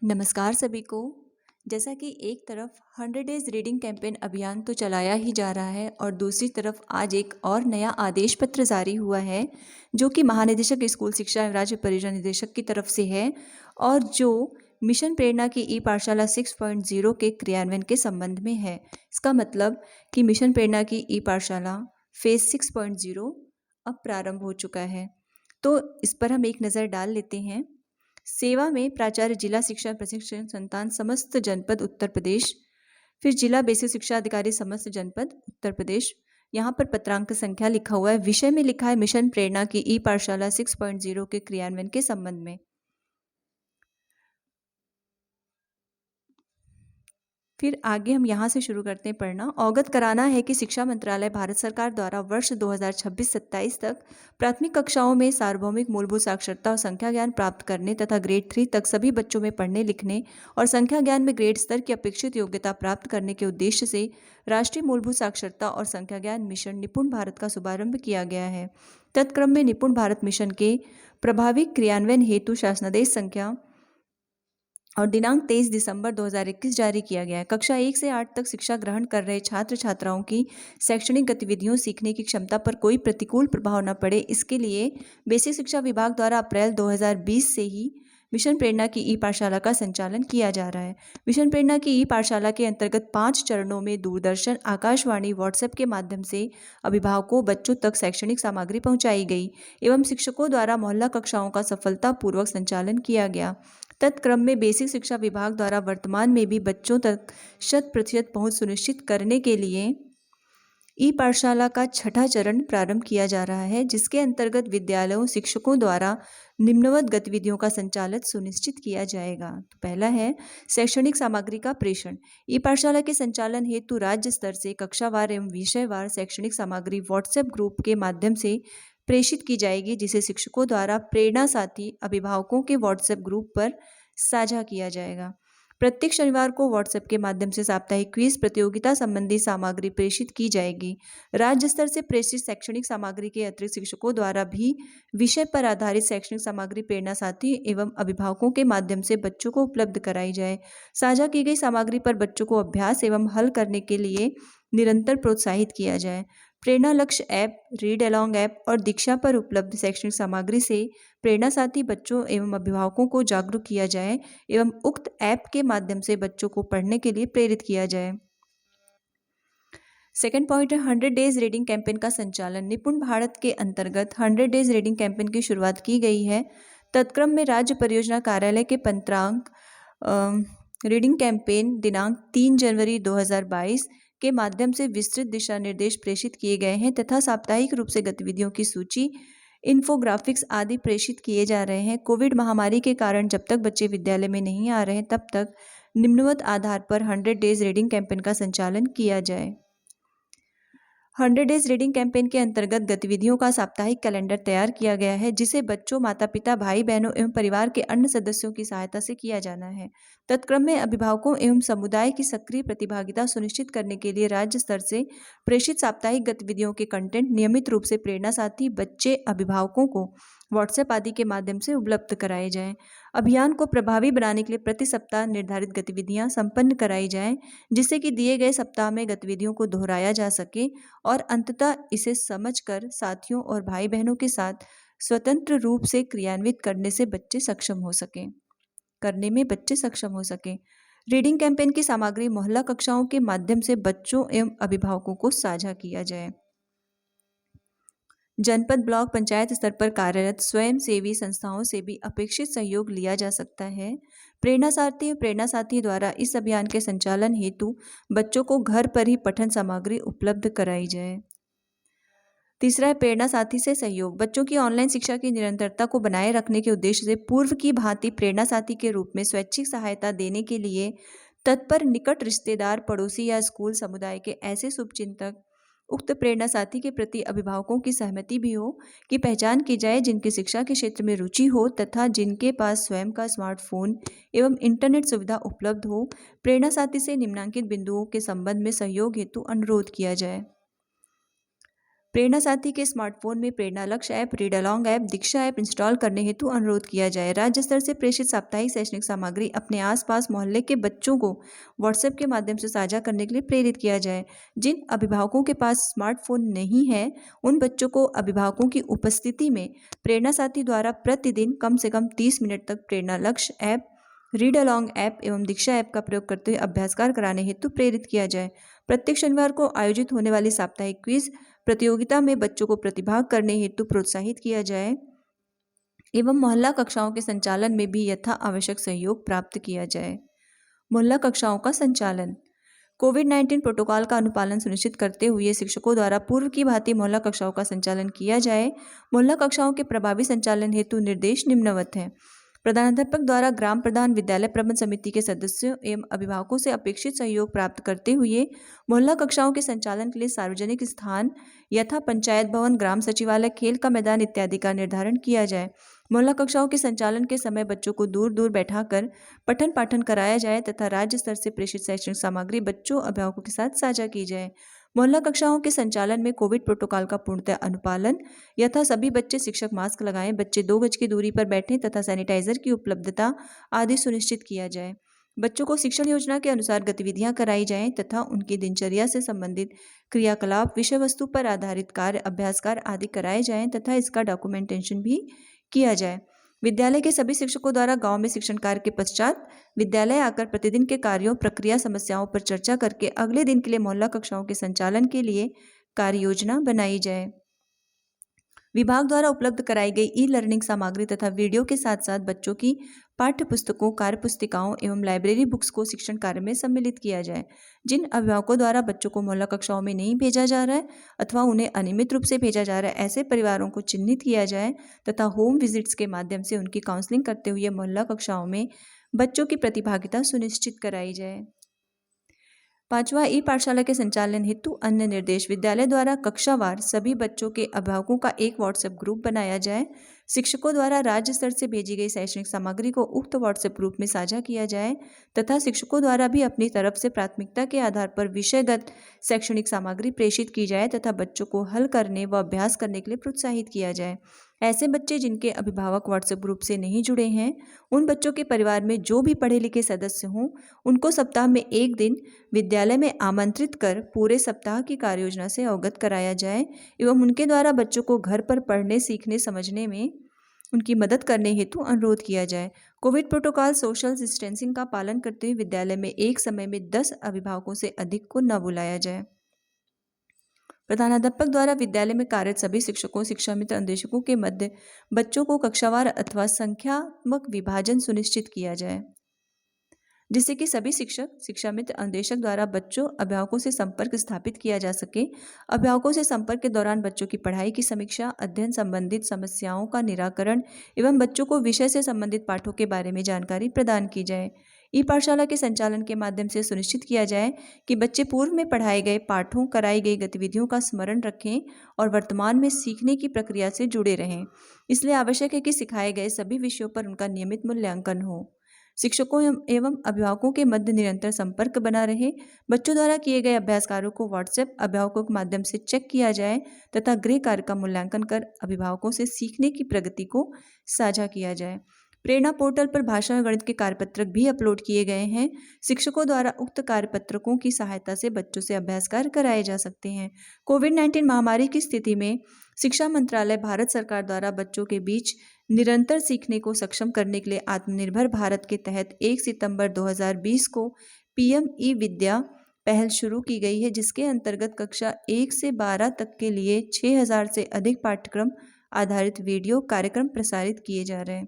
नमस्कार सभी को। जैसा कि एक तरफ 100 डेज रीडिंग कैंपेन अभियान तो चलाया ही जा रहा है और दूसरी तरफ आज एक और नया आदेश पत्र जारी हुआ है जो कि महानिदेशक स्कूल शिक्षा एवं राज्य परियोजना निदेशक की तरफ से है और जो मिशन प्रेरणा की ई पाठशाला 6.0 के क्रियान्वयन के संबंध में है। इसका मतलब कि मिशन प्रेरणा की ई पाठशाला फेज 6.0 अब प्रारंभ हो चुका है। तो इस पर हम एक नज़र डाल लेते हैं। सेवा में प्राचार्य जिला शिक्षा प्रशिक्षण संस्थान समस्त जनपद उत्तर प्रदेश, फिर जिला बेसिक शिक्षा अधिकारी समस्त जनपद उत्तर प्रदेश। यहाँ पर पत्रांक संख्या लिखा हुआ है, विषय में लिखा है मिशन प्रेरणा की ई पाठशाला 6.0 के क्रियान्वयन के संबंध में। फिर आगे हम यहाँ से शुरू करते हैं पढ़ना। अवगत कराना है कि शिक्षा मंत्रालय भारत सरकार द्वारा वर्ष 2026-27 तक प्राथमिक कक्षाओं में सार्वभौमिक मूलभूत साक्षरता और संख्या ज्ञान प्राप्त करने तथा ग्रेड 3 तक सभी बच्चों में पढ़ने लिखने और संख्या ज्ञान में ग्रेड स्तर की अपेक्षित योग्यता प्राप्त करने के उद्देश्य से राष्ट्रीय मूलभूत साक्षरता और संख्या ज्ञान मिशन निपुण भारत का शुभारंभ किया गया है। तत्क्रम में निपुण भारत मिशन के प्रभावी क्रियान्वयन हेतु शासनादेश संख्या और दिनांक 23 दिसंबर 2021 जारी किया गया है। कक्षा 1 से 8 तक शिक्षा ग्रहण कर रहे छात्र छात्राओं की शैक्षणिक गतिविधियों सीखने की क्षमता पर कोई प्रतिकूल प्रभाव न पड़े, इसके लिए बेसिक शिक्षा विभाग द्वारा अप्रैल 2020 से ही मिशन प्रेरणा की ई पाठशाला का संचालन किया जा रहा है। मिशन प्रेरणा की ई पाठशाला के अंतर्गत 5 चरणों में दूरदर्शन, आकाशवाणी, व्हाट्सएप के माध्यम से अभिभावकों बच्चों तक शैक्षणिक सामग्री पहुंचाई गई एवं शिक्षकों द्वारा मोहल्ला कक्षाओं का सफलतापूर्वक संचालन किया गया। तत्क्रम में बेसिक शिक्षा विभाग द्वारा वर्तमान में भी बच्चों तक 100% पहुंच सुनिश्चित करने के लिए ई पाठशाला का छठा चरण प्रारंभ किया जा रहा है, जिसके अंतर्गत विद्यालयों शिक्षकों द्वारा निम्नवत गतिविधियों का संचालन सुनिश्चित किया जाएगा। तो पहला है शैक्षणिक सामग्री का प्रेषण। ई पाठशाला के संचालन हेतु राज्य स्तर से कक्षावार एवं विषयवार शैक्षणिक सामग्री व्हाट्सएप ग्रुप के माध्यम से प्रेषित की जाएगी, जिसे शिक्षकों द्वारा प्रेरणा साथी अभिभावकों के व्हाट्सएप ग्रुप पर साझा किया जाएगा। प्रत्येक शनिवार को व्हाट्सएप के माध्यम से साप्ताहिक क्विज प्रतियोगिता संबंधी सामग्री प्रेषित की जाएगी। राज्य स्तर से प्रेषित शैक्षणिक सामग्री के अतिरिक्त शिक्षकों द्वारा भी विषय पर आधारित शैक्षणिक सामग्री प्रेरणा साथी एवं अभिभावकों के माध्यम से बच्चों को उपलब्ध कराई जाए। साझा की गई सामग्री पर बच्चों को अभ्यास एवं हल करने के लिए निरंतर प्रोत्साहित किया जाए। प्रेरणा लक्ष्य ऐप, रीड अलॉन्ग ऐप और दीक्षा पर उपलब्ध शैक्षणिक सामग्री से प्रेरणा साथी बच्चों एवं अभिभावकों को जागरूक किया जाए एवं उक्त ऐप के माध्यम से बच्चों को पढ़ने के लिए प्रेरित किया जाए। सेकेंड पॉइंट है 100 डेज रीडिंग कैंपेन का संचालन। निपुण भारत के अंतर्गत 100 डेज रीडिंग कैंपेन की शुरुआत की गई है। तत्क्रम में राज्य परियोजना कार्यालय के पंत्रांक रीडिंग कैंपेन दिनांक 3 जनवरी 2022 के माध्यम से विस्तृत दिशा निर्देश प्रेषित किए गए हैं तथा साप्ताहिक रूप से गतिविधियों की सूची, इन्फोग्राफिक्स आदि प्रेषित किए जा रहे हैं। कोविड महामारी के कारण जब तक बच्चे विद्यालय में नहीं आ रहे हैं तब तक निम्नवत आधार पर 100 डेज रीडिंग कैंपेन का संचालन किया जाए। 100 डेज रीडिंग कैंपेन के अंतर्गत गतिविधियों का साप्ताहिक कैलेंडर तैयार किया गया है, जिसे बच्चों, माता पिता, भाई बहनों एवं परिवार के अन्य सदस्यों की सहायता से किया जाना है। तत्क्रम में अभिभावकों एवं समुदाय की सक्रिय प्रतिभागिता सुनिश्चित करने के लिए राज्य स्तर से प्रेषित साप्ताहिक गतिविधियों के कंटेंट नियमित रूप से प्रेरणा साथी बच्चे अभिभावकों को व्हाट्सएप आदि के माध्यम से उपलब्ध कराए जाएं। अभियान को प्रभावी बनाने के लिए प्रति सप्ताह निर्धारित गतिविधियां संपन्न कराई जाएं, जिससे कि दिए गए सप्ताह में गतिविधियों को दोहराया जा सके और अंततः इसे समझकर साथियों और भाई बहनों के साथ स्वतंत्र रूप से क्रियान्वित करने में बच्चे सक्षम हो सकें। रीडिंग कैंपेन की सामग्री मोहल्ला कक्षाओं के माध्यम से बच्चों एवं अभिभावकों को साझा किया जाए। जनपद, ब्लॉक, पंचायत स्तर पर कार्यरत स्वयंसेवी संस्थाओं से भी अपेक्षित सहयोग लिया जा सकता है। प्रेरणा साथी द्वारा इस अभियान के संचालन हेतु बच्चों को घर पर ही पठन सामग्री उपलब्ध कराई जाए। तीसरा है प्रेरणा साथी से सहयोग। बच्चों की ऑनलाइन शिक्षा की निरंतरता को बनाए रखने के उद्देश्य से पूर्व की भांति प्रेरणा साथी के रूप में स्वैच्छिक सहायता देने के लिए तत्पर निकट रिश्तेदार, पड़ोसी या स्कूल समुदाय के ऐसे शुभचिंतक उक्त प्रेरणा साथी के प्रति अभिभावकों की सहमति भी हो की पहचान की जाए, जिनकी शिक्षा के क्षेत्र में रुचि हो तथा जिनके पास स्वयं का स्मार्टफोन एवं इंटरनेट सुविधा उपलब्ध हो। प्रेरणा साथी से निम्नांकित बिंदुओं के संबंध में सहयोग हेतु अनुरोध किया जाए। प्रेरणा साथी के स्मार्टफोन में प्रेरणा लक्ष्य ऐप, रीड अलॉन्ग ऐप, दीक्षा ऐप इंस्टॉल करने हेतु अनुरोध किया जाए। राज्य स्तर से प्रेषित साप्ताहिक शैक्षणिक सामग्री अपने आसपास मोहल्ले के बच्चों को व्हाट्सएप के माध्यम से साझा करने के लिए प्रेरित किया जाए। जिन अभिभावकों के पास स्मार्टफोन नहीं है, उन बच्चों को अभिभावकों की उपस्थिति में प्रेरणा साथी द्वारा प्रतिदिन कम से कम 30 मिनट तक प्रेरणा लक्ष्य ऐप, रीड अलॉन्ग ऐप एवं दीक्षा ऐप का प्रयोग करते हुए अभ्यासकार कराने हेतु प्रेरित किया जाए। प्रत्येक शनिवार को आयोजित होने वाली साप्ताहिक क्विज प्रतियोगिता में बच्चों को प्रतिभाग करने हेतु प्रोत्साहित किया जाए एवं मोहल्ला कक्षाओं के संचालन में भी यथा आवश्यक सहयोग प्राप्त किया जाए। मोहल्ला कक्षाओं का संचालन। कोविड-19 प्रोटोकॉल का अनुपालन सुनिश्चित करते हुए शिक्षकों द्वारा पूर्व की भांति मोहल्ला कक्षाओं का संचालन किया जाए। मोहल्ला कक्षाओं के प्रभावी संचालन हेतु निर्देश निम्नवत हैं। प्रधानाध्यापक द्वारा ग्राम प्रधान, विद्यालय प्रबंध समिति के सदस्यों एवं अभिभावकों से अपेक्षित सहयोग प्राप्त करते हुए मोहल्ला कक्षाओं के संचालन के लिए सार्वजनिक स्थान यथा पंचायत भवन, ग्राम सचिवालय, खेल का मैदान इत्यादि का निर्धारण किया जाए। मोहल्ला कक्षाओं के संचालन के समय बच्चों को दूर दूर बैठाकर पठन पाठन कराया जाए तथा राज्य स्तर से प्रेषित शैक्षणिक सामग्री बच्चों अभिभावकों के साथ साझा की जाए। मोहल्ला कक्षाओं के संचालन में कोविड प्रोटोकॉल का पूर्णतः अनुपालन यथा सभी बच्चे शिक्षक मास्क लगाएं, बच्चे 2 गज की दूरी पर बैठें तथा सैनिटाइजर की उपलब्धता आदि सुनिश्चित किया जाए। बच्चों को शिक्षण योजना के अनुसार गतिविधियां कराई जाएं तथा उनकी दिनचर्या से संबंधित क्रियाकलाप, विषय वस्तु पर आधारित कार्य, अभ्यासकार आदि कराए जाएं तथा इसका डॉक्यूमेंटेशन भी किया जाए। विद्यालय के सभी शिक्षकों द्वारा गांव में शिक्षण कार्य के पश्चात विद्यालय आकर प्रतिदिन के कार्यों, प्रक्रिया, समस्याओं पर चर्चा करके अगले दिन के लिए मोहल्ला कक्षाओं के संचालन के लिए कार्य योजना बनाई जाए। विभाग द्वारा उपलब्ध कराई गई ई लर्निंग सामग्री तथा वीडियो के साथ साथ बच्चों की पाठ्य पुस्तकों, कार्य पुस्तिकाओं एवं लाइब्रेरी बुक्स को शिक्षण कार्य में सम्मिलित किया जाए। जिन अभिभावकों द्वारा बच्चों को मोहल्ला कक्षाओं में नहीं भेजा जा रहा है अथवा उन्हें अनियमित रूप से भेजा जा रहा है, ऐसे परिवारों को चिन्हित किया जाए तथा होम विजिट्स के माध्यम से उनकी काउंसलिंग करते हुए मोहल्ला कक्षाओं में बच्चों की प्रतिभागिता सुनिश्चित कराई जाए। 5वां, ई पाठशाला के संचालन हेतु अन्य निर्देश। विद्यालय द्वारा कक्षावार सभी बच्चों के अभिभावकों का एक व्हाट्सएप ग्रुप बनाया जाए। शिक्षकों द्वारा राज्य स्तर से भेजी गई शैक्षणिक सामग्री को उक्त व्हाट्सएप ग्रुप में साझा किया जाए तथा शिक्षकों द्वारा भी अपनी तरफ से प्राथमिकता के आधार पर विषयगत शैक्षणिक सामग्री प्रेषित की जाए तथा बच्चों को हल करने व अभ्यास करने के लिए प्रोत्साहित किया जाए। ऐसे बच्चे जिनके अभिभावक व्हाट्सएप ग्रुप से नहीं जुड़े हैं, उन बच्चों के परिवार में जो भी पढ़े लिखे सदस्य हों, उनको सप्ताह में 1 दिन विद्यालय में आमंत्रित कर पूरे सप्ताह की कार्ययोजना से अवगत कराया जाए एवं उनके द्वारा बच्चों को घर पर पढ़ने, सीखने, समझने में उनकी मदद करने हेतु अनुरोध किया जाए। कोविड प्रोटोकॉल सोशल डिस्टेंसिंग का पालन करते हुए विद्यालय में एक समय में 10 अभिभावकों से अधिक को न बुलाया जाए। प्रधानाध्यापक द्वारा विद्यालय में कार्यरत सभी शिक्षकों, शिक्षा मित्र, अन्वेषकों के मध्य बच्चों को कक्षावार अथवा संख्यात्मक विभाजन सुनिश्चित किया जाए, जिससे कि सभी शिक्षक, शिक्षा मित्र, अन्वेषक द्वारा बच्चों, अभिभावकों से संपर्क स्थापित किया जा सके। अभिभावकों से संपर्क के दौरान बच्चों की पढ़ाई की समीक्षा, अध्ययन संबंधित समस्याओं का निराकरण एवं बच्चों को विषय से संबंधित पाठों के बारे में जानकारी प्रदान की जाए। ई पाठशाला के संचालन के माध्यम से सुनिश्चित किया जाए कि बच्चे पूर्व में पढ़ाए गए पाठों, कराई गई गतिविधियों का स्मरण रखें और वर्तमान में सीखने की प्रक्रिया से जुड़े रहें। इसलिए आवश्यक है कि सिखाए गए सभी विषयों पर उनका नियमित मूल्यांकन हो। शिक्षकों एवं अभिभावकों के मध्य निरंतर संपर्क बना रहे। बच्चों द्वारा किए गए अभ्यास कार्यों को व्हाट्सएप अभिभावकों के माध्यम से चेक किया जाए तथा गृह कार्य का मूल्यांकन कर अभिभावकों से सीखने की प्रगति को साझा किया जाए। प्रेरणा पोर्टल पर भाषा और गणित के कार्यपत्रक भी अपलोड किए गए हैं। शिक्षकों द्वारा उक्त कार्यपत्रकों की सहायता से बच्चों से अभ्यास कार्य कराए जा सकते हैं। कोविड-19 महामारी की स्थिति में शिक्षा मंत्रालय भारत सरकार द्वारा बच्चों के बीच निरंतर सीखने को सक्षम करने के लिए आत्मनिर्भर भारत के तहत 1 सितंबर 2020 को पीएम ई विद्या पहल शुरू की गई है, जिसके अंतर्गत कक्षा 1 से 12 तक के लिए 6000 से अधिक पाठ्यक्रम आधारित वीडियो कार्यक्रम प्रसारित किए जा रहे हैं।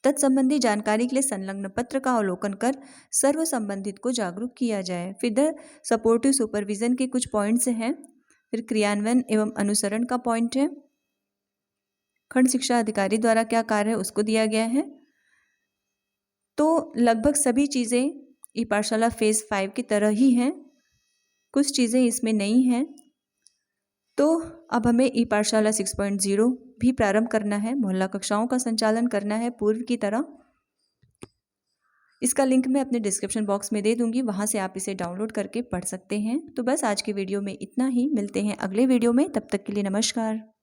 तत्संबंधी जानकारी के लिए संलग्न पत्र का अवलोकन कर सर्व संबंधित को जागरूक किया जाए। फिर द सपोर्टिव सुपरविजन के कुछ पॉइंट्स हैं। फिर क्रियान्वयन एवं अनुसरण का पॉइंट है। खंड शिक्षा अधिकारी द्वारा क्या कार्य है उसको दिया गया है। तो लगभग सभी चीज़ें ई पाठशाला फेज़ 5 की तरह ही हैं, कुछ चीज़ें इसमें नहीं हैं। तो अब हमें ई पाठशाला 6.0 भी प्रारंभ करना है, मोहल्ला कक्षाओं का संचालन करना है पूर्व की तरह। इसका लिंक मैं अपने डिस्क्रिप्शन बॉक्स में दे दूंगी, वहाँ से आप इसे डाउनलोड करके पढ़ सकते हैं। तो बस आज की वीडियो में इतना ही, मिलते हैं अगले वीडियो में, तब तक के लिए नमस्कार।